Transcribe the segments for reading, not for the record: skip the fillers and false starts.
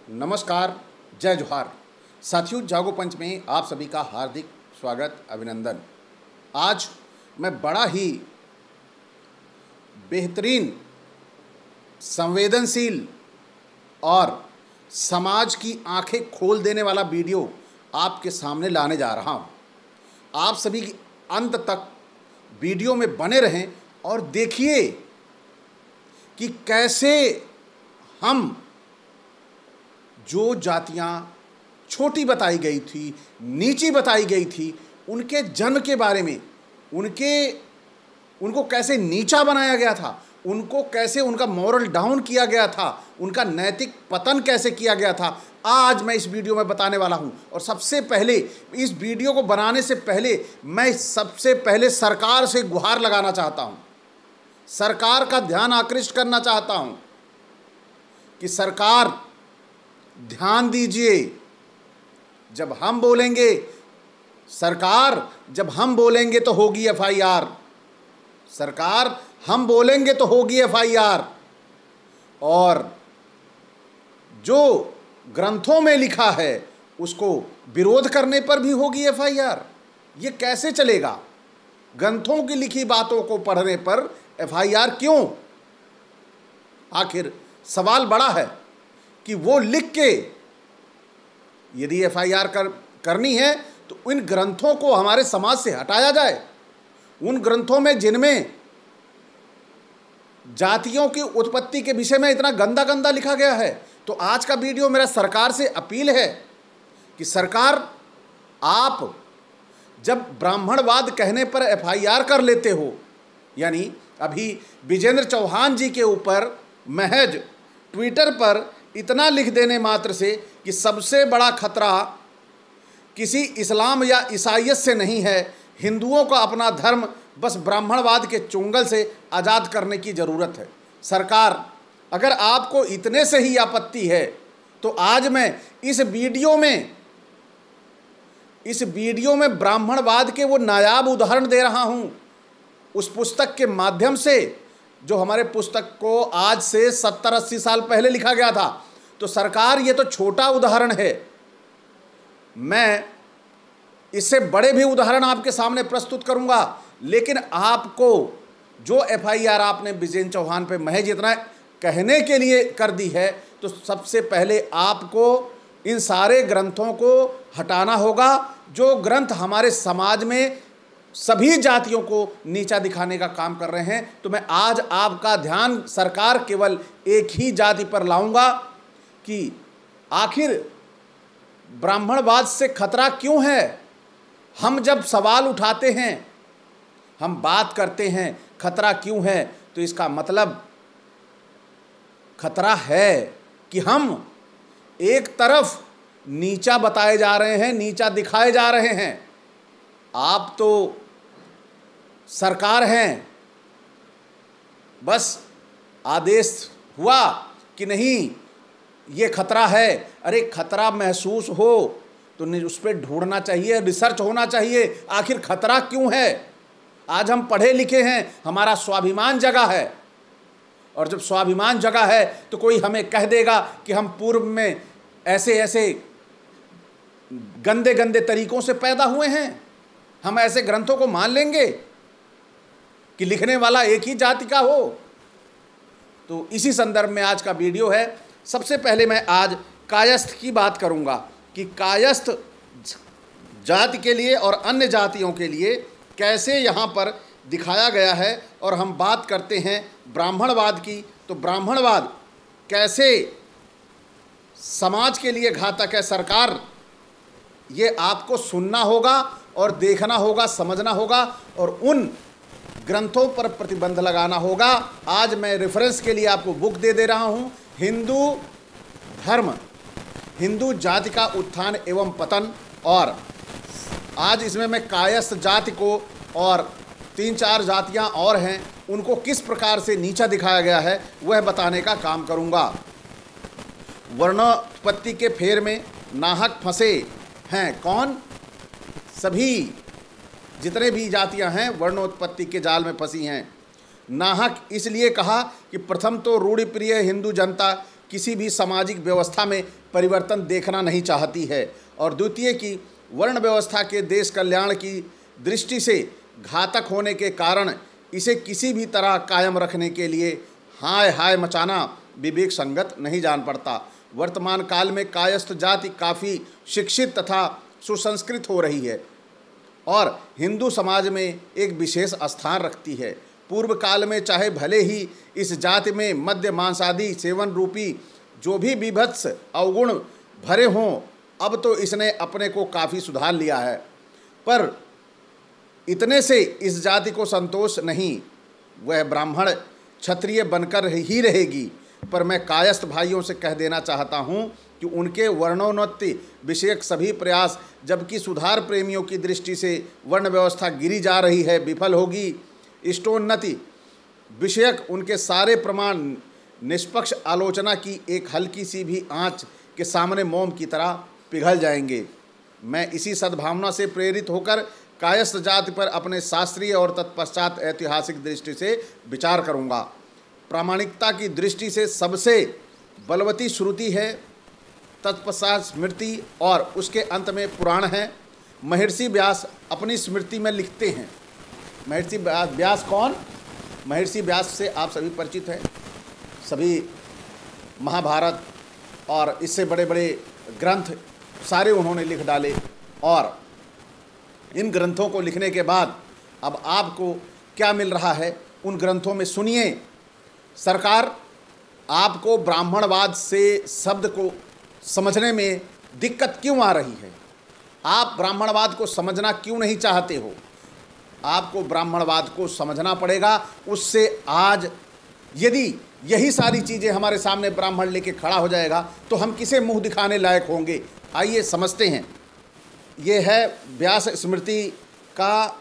नमस्कार, जय जोहार। साथियों, जागो पंच में आप सभी का हार्दिक स्वागत, अभिनंदन। आज मैं बड़ा ही बेहतरीन, संवेदनशील और समाज की आंखें खोल देने वाला वीडियो आपके सामने लाने जा रहा हूं। आप सभी अंत तक वीडियो में बने रहें और देखिए कि कैसे हम जो जातियां छोटी बताई गई थी, नीची बताई गई थी, उनके जन्म के बारे में, उनको कैसे नीचा बनाया गया था, उनको कैसे उनका मॉरल डाउन किया गया था, उनका नैतिक पतन कैसे किया गया था, आज मैं इस वीडियो में बताने वाला हूं। और सबसे पहले इस वीडियो को बनाने से पहले मैं सबसे पहले सरकार से गुहार लगाना चाहता हूं, सरकार का ध्यान आकृष्ट करना चाहता हूं कि सरकार ध्यान दीजिए। जब हम बोलेंगे सरकार, जब हम बोलेंगे तो होगी एफआईआर। सरकार, हम बोलेंगे तो होगी एफआईआर। और जो ग्रंथों में लिखा है उसको विरोध करने पर भी होगी एफआईआर। ये कैसे चलेगा? ग्रंथों की लिखी बातों को पढ़ने पर एफआईआर क्यों? आखिर सवाल बड़ा है कि वो लिख के यदि एफआईआर करनी है तो इन ग्रंथों को हमारे समाज से हटाया जाए। उन ग्रंथों में जिनमें जातियों की उत्पत्ति के विषय में इतना गंदा गंदा लिखा गया है। तो आज का वीडियो मेरा सरकार से अपील है कि सरकार, आप जब ब्राह्मणवाद कहने पर एफआईआर कर लेते हो, यानी अभी विजेंद्र चौहान जी के ऊपर महज ट्विटर पर इतना लिख देने मात्र से कि सबसे बड़ा खतरा किसी इस्लाम या ईसाइयत से नहीं है, हिंदुओं का अपना धर्म बस ब्राह्मणवाद के चुंगल से आज़ाद करने की ज़रूरत है। सरकार, अगर आपको इतने से ही आपत्ति है तो आज मैं इस वीडियो में ब्राह्मणवाद के वो नायाब उदाहरण दे रहा हूँ, उस पुस्तक के माध्यम से जो हमारे पुस्तक को आज से 70-80 साल पहले लिखा गया था। तो सरकार, ये तो छोटा उदाहरण है, मैं इससे बड़े भी उदाहरण आपके सामने प्रस्तुत करूंगा। लेकिन आपको जो एफआईआर आपने विजेंद्र चौहान पे महज इतना कहने के लिए कर दी है, तो सबसे पहले आपको इन सारे ग्रंथों को हटाना होगा जो ग्रंथ हमारे समाज में सभी जातियों को नीचा दिखाने का काम कर रहे हैं। तो मैं आज आपका ध्यान सरकार केवल एक ही जाति पर लाऊंगा कि आखिर ब्राह्मणवाद से खतरा क्यों है। हम जब सवाल उठाते हैं, हम बात करते हैं खतरा क्यों है, तो इसका मतलब खतरा है कि हम एक तरफ नीचा बताए जा रहे हैं, नीचा दिखाए जा रहे हैं। आप तो सरकार हैं, बस आदेश हुआ कि नहीं ये खतरा है। अरे खतरा महसूस हो तो उस पर ढूंढना चाहिए, रिसर्च होना चाहिए, आखिर खतरा क्यों है। आज हम पढ़े लिखे हैं, हमारा स्वाभिमान जगा है, और जब स्वाभिमान जगा है तो कोई हमें कह देगा कि हम पूर्व में ऐसे ऐसे गंदे गंदे तरीकों से पैदा हुए हैं, हम ऐसे ग्रंथों को मान लेंगे कि लिखने वाला एक ही जाति का हो। तो इसी संदर्भ में आज का वीडियो है। सबसे पहले मैं आज कायस्थ की बात करूंगा कि कायस्थ जाति के लिए और अन्य जातियों के लिए कैसे यहाँ पर दिखाया गया है। और हम बात करते हैं ब्राह्मणवाद की, तो ब्राह्मणवाद कैसे समाज के लिए घातक है। सरकार, ये आपको सुनना होगा और देखना होगा, समझना होगा, और उन ग्रंथों पर प्रतिबंध लगाना होगा। आज मैं रेफरेंस के लिए आपको बुक दे रहा हूँ, हिंदू धर्म, हिंदू जाति का उत्थान एवं पतन। और आज इसमें मैं कायस्थ जाति को और 3-4 जातियाँ और हैं उनको किस प्रकार से नीचा दिखाया गया है वह बताने का काम करूँगा। वर्णोत्पत्ति के फेर में नाहक फंसे हैं कौन? सभी जितने भी जातियां हैं वर्णोत्पत्ति के जाल में फंसी हैं। नाहक इसलिए कहा कि प्रथम तो रूढ़िप्रिय हिंदू जनता किसी भी सामाजिक व्यवस्था में परिवर्तन देखना नहीं चाहती है, और द्वितीय कि वर्ण व्यवस्था के देश कल्याण की दृष्टि से घातक होने के कारण इसे किसी भी तरह कायम रखने के लिए हाय हाय मचाना विवेक संगत नहीं जान पड़ता। वर्तमान काल में कायस्थ जाति काफ़ी शिक्षित तथा सुसंस्कृत हो रही है और हिंदू समाज में एक विशेष स्थान रखती है। पूर्व काल में चाहे भले ही इस जाति में मद्य मांस आदि सेवन रूपी जो भी विभत्स अवगुण भरे हों, अब तो इसने अपने को काफ़ी सुधार लिया है, पर इतने से इस जाति को संतोष नहीं, वह ब्राह्मण क्षत्रिय बनकर ही रहेगी। पर मैं कायस्थ भाइयों से कह देना चाहता हूँ कि उनके वर्णोन्नति विषयक सभी प्रयास, जबकि सुधार प्रेमियों की दृष्टि से वर्ण व्यवस्था गिरी जा रही है, विफल होगी। इष्टोन्नति विषयक उनके सारे प्रमाण निष्पक्ष आलोचना की एक हल्की सी भी आंच के सामने मोम की तरह पिघल जाएंगे। मैं इसी सद्भावना से प्रेरित होकर कायस्थ जाति पर अपने शास्त्रीय और तत्पश्चात ऐतिहासिक दृष्टि से विचार करूँगा। प्रामाणिकता की दृष्टि से सबसे बलवती श्रुति है, तत्पश्चात स्मृति और उसके अंत में पुराण है। महर्षि व्यास अपनी स्मृति में लिखते हैं। महर्षि व्यास कौन? महर्षि व्यास से आप सभी परिचित हैं। सभी महाभारत और इससे बड़े बड़े ग्रंथ सारे उन्होंने लिख डाले, और इन ग्रंथों को लिखने के बाद अब आपको क्या मिल रहा है उन ग्रंथों में सुनिए। सरकार आपको ब्राह्मणवाद से शब्द को समझने में दिक्कत क्यों आ रही है? आप ब्राह्मणवाद को समझना क्यों नहीं चाहते हो? आपको ब्राह्मणवाद को समझना पड़ेगा। उससे आज यदि यही सारी चीज़ें हमारे सामने ब्राह्मण लेके खड़ा हो जाएगा तो हम किसे मुंह दिखाने लायक होंगे? आइए समझते हैं। ये है व्यास स्मृति का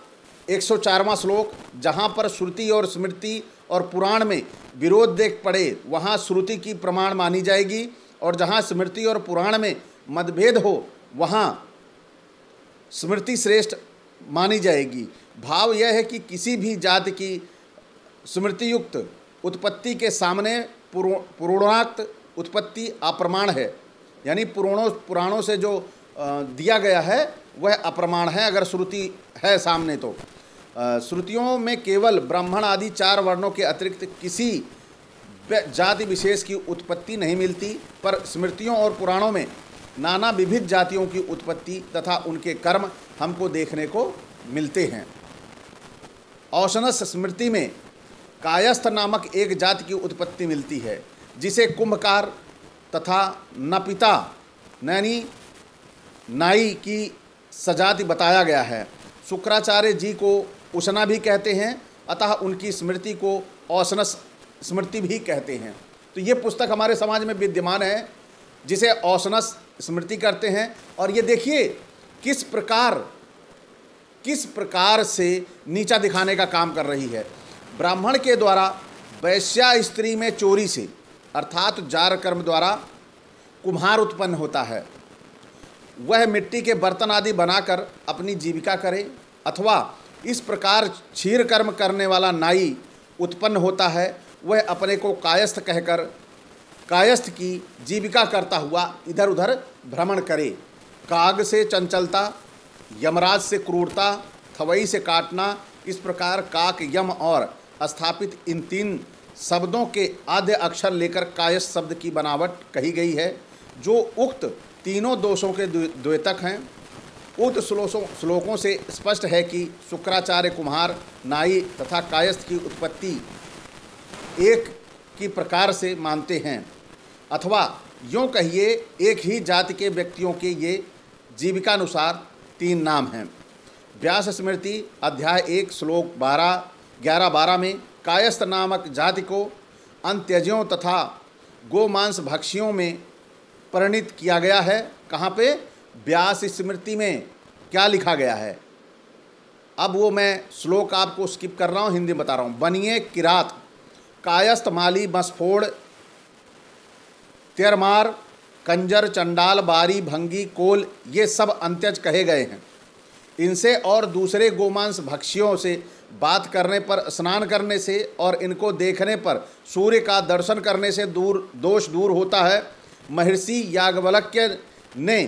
104वां श्लोक। जहाँ पर श्रुति और स्मृति और पुराण में विरोध देख पड़े वहाँ श्रुति की प्रमाण मानी जाएगी, और जहाँ स्मृति और पुराण में मतभेद हो वहाँ स्मृति श्रेष्ठ मानी जाएगी। भाव यह है कि किसी भी जाति की स्मृति युक्त उत्पत्ति के सामने पुराणोक्त उत्पत्ति अप्रमाण है, यानी पुराणों से जो दिया गया है वह अप्रमाण है। अगर श्रुति है सामने तो श्रुतियों में केवल ब्राह्मण आदि 4 वर्णों के अतिरिक्त किसी जाति विशेष की उत्पत्ति नहीं मिलती, पर स्मृतियों और पुराणों में नाना विविध जातियों की उत्पत्ति तथा उनके कर्म हमको देखने को मिलते हैं। औशनस स्मृति में कायस्थ नामक एक जाति की उत्पत्ति मिलती है, जिसे कुंभकार तथा नपिता यानी नाई की सजाति बताया गया है। शुक्राचार्य जी को उशना भी कहते हैं, अतः उनकी स्मृति को औशनस स्मृति भी कहते हैं। तो ये पुस्तक हमारे समाज में विद्यमान है जिसे औशनस स्मृति करते हैं। और ये देखिए किस प्रकार से नीचा दिखाने का काम कर रही है। ब्राह्मण के द्वारा वैश्या स्त्री में चोरी से अर्थात जार कर्म द्वारा कुम्हार उत्पन्न होता है। वह मिट्टी के बर्तन आदि बनाकर अपनी जीविका करे, अथवा इस प्रकार क्षीर कर्म करने वाला नाई उत्पन्न होता है। वह अपने को कायस्थ कहकर कायस्थ की जीविका करता हुआ इधर उधर भ्रमण करे। काग से चंचलता, यमराज से क्रूरता, थवई से काटना, इस प्रकार काक, यम और स्थापित इन 3 शब्दों के आद्य अक्षर लेकर कायस्थ शब्द की बनावट कही गई है, जो उक्त तीनों दोषों के द्योतक हैं। उक्त श्लोकों से स्पष्ट है कि शुक्राचार्य कुम्हार, नाई तथा कायस्थ की उत्पत्ति एक की प्रकार से मानते हैं, अथवा यूँ कहिए एक ही जाति के व्यक्तियों के ये जीविकानुसार 3 नाम हैं। व्यास स्मृति अध्याय 1 श्लोक 11-12 में कायस्थ नामक जाति को अंत्यजों तथा गोमांस भक्षियों में परिणित किया गया है। कहाँ पे? व्यास स्मृति में क्या लिखा गया है? अब वो मैं श्लोक आपको स्किप कर रहा हूँ, हिंदी बता रहा हूँ। बनिए किरात, कायस्थ, माली, मसफोड़, त्यरमार, कंजर, चंडाल, बारी, भंगी, कोल, ये सब अंत्यज कहे गए हैं। इनसे और दूसरे गोमांस भक्षियों से बात करने पर, स्नान करने से और इनको देखने पर सूर्य का दर्शन करने से दोष दूर होता है। महर्षि याज्ञवल्क्य ने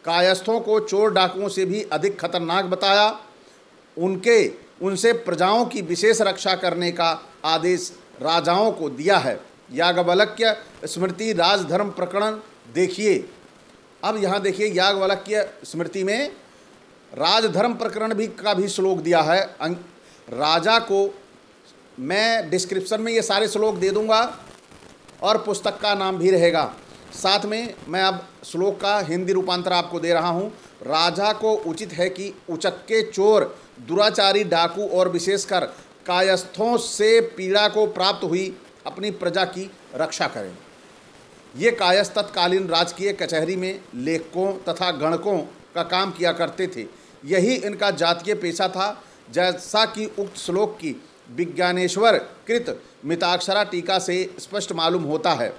कायस्थों को चोर डाकुओं से भी अधिक खतरनाक बताया। उनसे प्रजाओं की विशेष रक्षा करने का आदेश राजाओं को दिया है। याज्ञवल्क्य स्मृति राजधर्म प्रकरण देखिए। अब यहाँ देखिए, याज्ञवल्क्य स्मृति में राजधर्म प्रकरण का भी श्लोक दिया है। राजा को मैं डिस्क्रिप्शन में ये सारे श्लोक दे दूंगा और पुस्तक का नाम भी रहेगा। साथ में मैं अब श्लोक का हिंदी रूपांतर आपको दे रहा हूँ। राजा को उचित है कि उचक्के, चोर, दुराचारी, डाकू और विशेषकर कायस्थों से पीड़ा को प्राप्त हुई अपनी प्रजा की रक्षा करें। ये कायस्थ तत्कालीन राजकीय कचहरी में लेखकों तथा गणकों का काम किया करते थे। यही इनका जातीय पेशा था, जैसा कि उक्त श्लोक की विज्ञानेश्वर कृत मिताक्षरा टीका से स्पष्ट मालूम होता है।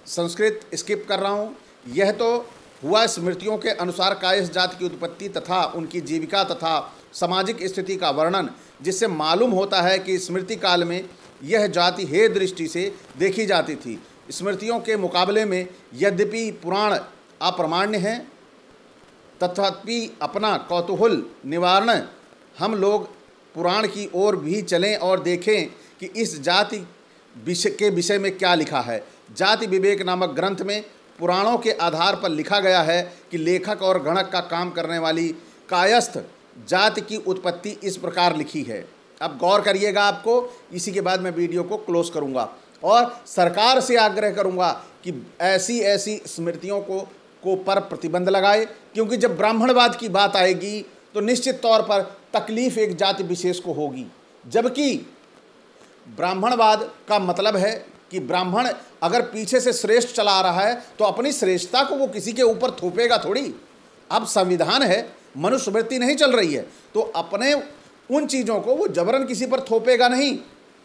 संस्कृत स्किप कर रहा हूँ। यह तो हुआ स्मृतियों के अनुसार कायस्थ जाति की उत्पत्ति तथा उनकी जीविका तथा सामाजिक स्थिति का वर्णन, जिससे मालूम होता है कि स्मृति काल में यह जाति हे दृष्टि से देखी जाती थी। स्मृतियों के मुकाबले में यद्यपि पुराण अप्रमाण्य हैं, तथापि अपना कौतूहल निवारण हम लोग पुराण की ओर भी चलें और देखें कि इस जाति के विषय में क्या लिखा है। जाति विवेक नामक ग्रंथ में पुराणों के आधार पर लिखा गया है कि लेखक और गणक का काम करने वाली कायस्थ जाति की उत्पत्ति इस प्रकार लिखी है। अब गौर करिएगा, आपको इसी के बाद मैं वीडियो को क्लोज करूंगा और सरकार से आग्रह करूंगा कि ऐसी ऐसी स्मृतियों को पर प्रतिबंध लगाए, क्योंकि जब ब्राह्मणवाद की बात आएगी तो निश्चित तौर पर तकलीफ एक जाति विशेष को होगी। जबकि ब्राह्मणवाद का मतलब है कि ब्राह्मण अगर पीछे से श्रेष्ठ चला आ रहा है तो अपनी श्रेष्ठता को वो किसी के ऊपर थोपेगा थोड़ी। अब संविधान है, मनुस्मृति नहीं चल रही है, तो अपने उन चीज़ों को वो जबरन किसी पर थोपेगा नहीं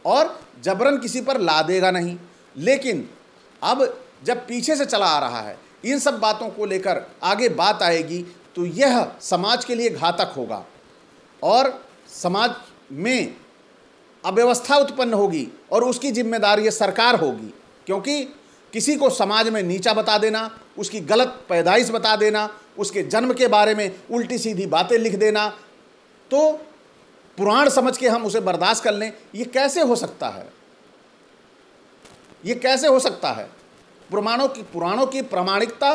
और जबरन किसी पर लादेगा नहीं। लेकिन अब जब पीछे से चला आ रहा है, इन सब बातों को लेकर आगे बात आएगी तो यह समाज के लिए घातक होगा और समाज में अव्यवस्था उत्पन्न होगी और उसकी जिम्मेदारी ये सरकार होगी। क्योंकि किसी को समाज में नीचा बता देना, उसकी गलत पैदाइश बता देना, उसके जन्म के बारे में उल्टी सीधी बातें लिख देना, तो पुराण समझ के हम उसे बर्दाश्त कर लें, ये कैसे हो सकता है? ये कैसे हो सकता है? पुराणों की प्रामाणिकता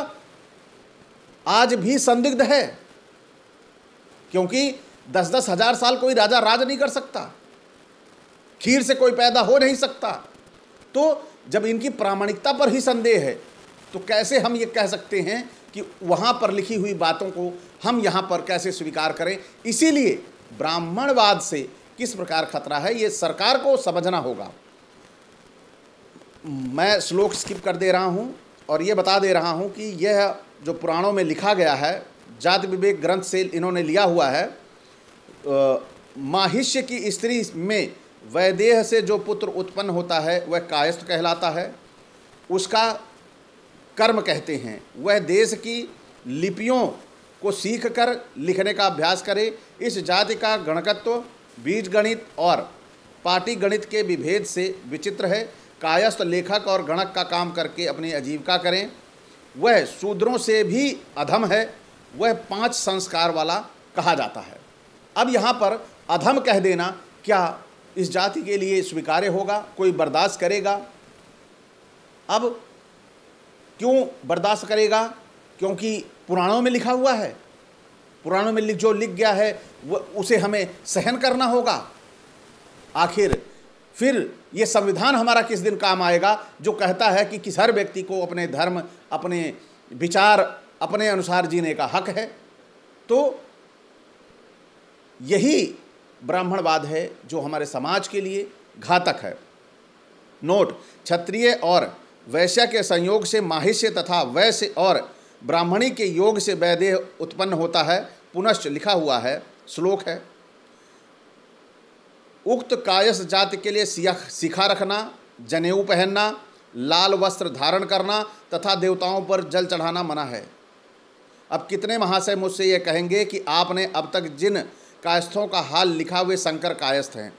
आज भी संदिग्ध है, क्योंकि 10-10 हजार साल कोई राजा राज नहीं कर सकता, खीर से कोई पैदा हो नहीं सकता। तो जब इनकी प्रामाणिकता पर ही संदेह है तो कैसे हम ये कह सकते हैं कि वहाँ पर लिखी हुई बातों को हम यहाँ पर कैसे स्वीकार करें? इसीलिए ब्राह्मणवाद से किस प्रकार खतरा है, ये सरकार को समझना होगा। मैं श्लोक स्किप कर दे रहा हूँ और ये बता दे रहा हूँ कि यह जो पुराणों में लिखा गया है, जाति विवेक ग्रंथ से इन्होंने लिया हुआ है। माहिष्य की स्त्री में वैदेह से जो पुत्र उत्पन्न होता है वह कायस्थ कहलाता है। उसका कर्म कहते हैं वह देश की लिपियों को सीख कर लिखने का अभ्यास करे। इस जाति का गणकत्व बीज गणित और पाटी गणित के विभेद से विचित्र है। कायस्थ लेखक और गणक का काम करके अपनी आजीविका करें। वह शूद्रों से भी अधम है, वह 5 संस्कार वाला कहा जाता है। अब यहाँ पर अधम कह देना क्या इस जाति के लिए स्वीकार्य होगा? कोई बर्दाश्त करेगा? अब क्यों बर्दाश्त करेगा? क्योंकि पुराणों में लिखा हुआ है, पुराणों में जो लिख गया है वह उसे हमें सहन करना होगा। आखिर फिर ये संविधान हमारा किस दिन काम आएगा जो कहता है कि किस हर व्यक्ति को अपने धर्म, अपने विचार, अपने अनुसार जीने का हक है? तो यही ब्राह्मणवाद है जो हमारे समाज के लिए घातक है। नोट: क्षत्रिय और वैश्य के संयोग से माहिष्य तथा वैश्य और ब्राह्मणी के योग से वैदेह उत्पन्न होता है। पुनश्च लिखा हुआ है, श्लोक है, उक्त कायस्थ जाति के लिए शिखा रखना, जनेऊ पहनना, लाल वस्त्र धारण करना तथा देवताओं पर जल चढ़ाना मना है। अब कितने महाशय मुझसे ये कहेंगे कि आपने अब तक जिन कायस्थों का हाल लिखा हुए शंकर कायस्थ हैं,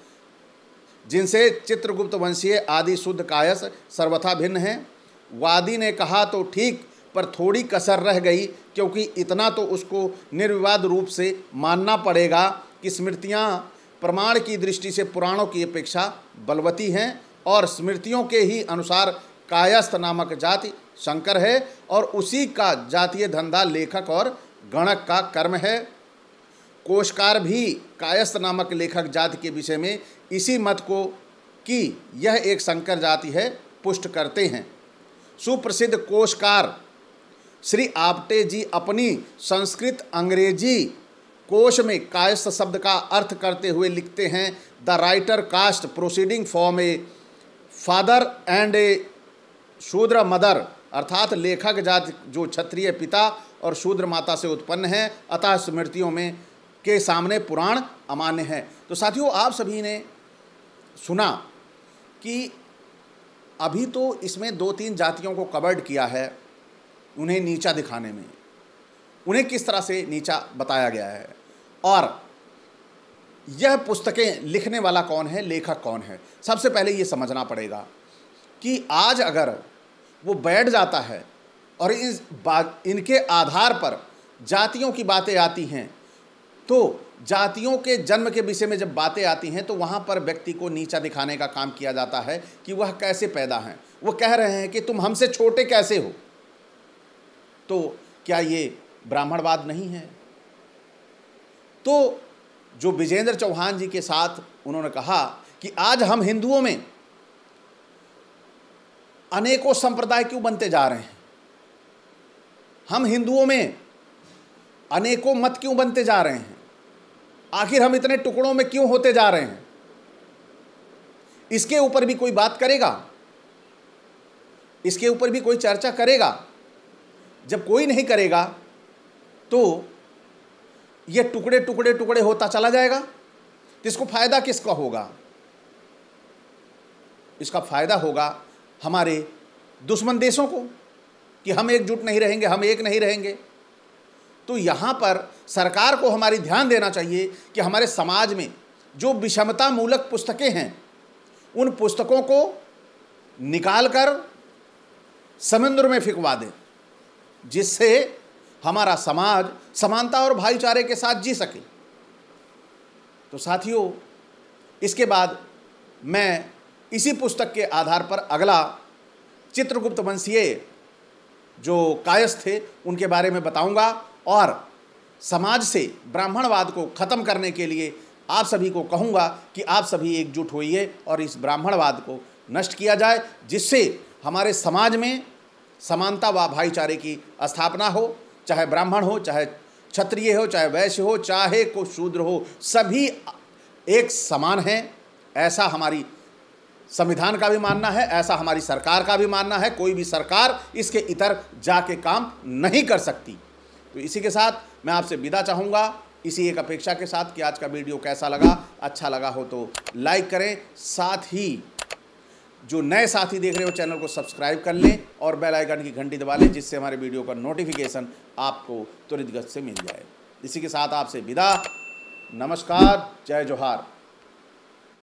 जिनसे चित्रगुप्त वंशीय आदि शुद्ध कायस्थ सर्वथा भिन्न हैं। वादी ने कहा तो ठीक, पर थोड़ी कसर रह गई, क्योंकि इतना तो उसको निर्विवाद रूप से मानना पड़ेगा कि स्मृतियाँ प्रमाण की दृष्टि से पुराणों की अपेक्षा बलवती हैं और स्मृतियों के ही अनुसार कायस्थ नामक जाति शंकर है और उसी का जातीय धंधा लेखक और गणक का कर्म है। कोशकार भी कायस्थ नामक लेखक जाति के विषय में इसी मत को कि यह एक शंकर जाति है पुष्ट करते हैं। सुप्रसिद्ध कोशकार श्री आपटे जी अपनी संस्कृत अंग्रेजी कोश में कायस्थ शब्द का अर्थ करते हुए लिखते हैं, the writer caste proceeding from a father and a shudra mother, अर्थात लेखक जाति जो क्षत्रिय पिता और शूद्र माता से उत्पन्न है, अतः स्मृतियों में के सामने पुराण अमान्य है। तो साथियों, आप सभी ने सुना कि अभी तो इसमें 2-3 जातियों को कवर्ड किया है, उन्हें नीचा दिखाने में, उन्हें किस तरह से नीचा बताया गया है। और यह पुस्तकें लिखने वाला कौन है, लेखक कौन है, सबसे पहले ये समझना पड़ेगा कि आज अगर वो बैठ जाता है और इनके आधार पर जातियों की बातें आती हैं, तो जातियों के जन्म के विषय में जब बातें आती हैं तो वहाँ पर व्यक्ति को नीचा दिखाने का काम किया जाता है कि वह कैसे पैदा हैं। वो कह रहे हैं कि तुम हमसे छोटे कैसे हो, तो क्या ये ब्राह्मणवाद नहीं है? तो जो विजेंद्र चौहान जी के साथ उन्होंने कहा कि आज हम हिंदुओं में अनेकों संप्रदाय क्यों बनते जा रहे हैं, हम हिंदुओं में अनेकों मत क्यों बनते जा रहे हैं, आखिर हम इतने टुकड़ों में क्यों होते जा रहे हैं, इसके ऊपर भी कोई बात करेगा, इसके ऊपर भी कोई चर्चा करेगा? जब कोई नहीं करेगा तो यह टुकड़े टुकड़े टुकड़े होता चला जाएगा। तो इसको फायदा किसका होगा? इसका फायदा होगा हमारे दुश्मन देशों को कि हम एकजुट नहीं रहेंगे, हम एक नहीं रहेंगे। तो यहाँ पर सरकार को हमारी ध्यान देना चाहिए कि हमारे समाज में जो विषमता मूलक पुस्तकें हैं, उन पुस्तकों को निकालकर समुद्र में फेंकवा दें, जिससे हमारा समाज समानता और भाईचारे के साथ जी सके। तो साथियों, इसके बाद मैं इसी पुस्तक के आधार पर अगला चित्रगुप्त वंशीय जो कायस्थ थे उनके बारे में बताऊंगा और समाज से ब्राह्मणवाद को ख़त्म करने के लिए आप सभी को कहूँगा कि आप सभी एकजुट होइए और इस ब्राह्मणवाद को नष्ट किया जाए, जिससे हमारे समाज में समानता व भाईचारे की स्थापना हो। चाहे ब्राह्मण हो, चाहे क्षत्रिय हो, चाहे वैश्य हो, चाहे को शूद्र हो, सभी एक समान हैं। ऐसा हमारी संविधान का भी मानना है, ऐसा हमारी सरकार का भी मानना है। कोई भी सरकार इसके इतर जाके काम नहीं कर सकती। तो इसी के साथ मैं आपसे विदा चाहूँगा, इसी एक अपेक्षा के साथ कि आज का वीडियो कैसा लगा। अच्छा लगा हो तो लाइक करें, साथ ही जो नए साथी देख रहे हो चैनल को सब्सक्राइब कर लें और बेल आइकन की घंटी दबा लें, जिससे हमारे वीडियो का नोटिफिकेशन आपको त्वरित गति से मिल जाए। इसी के साथ आपसे विदा, नमस्कार, जय जोहार।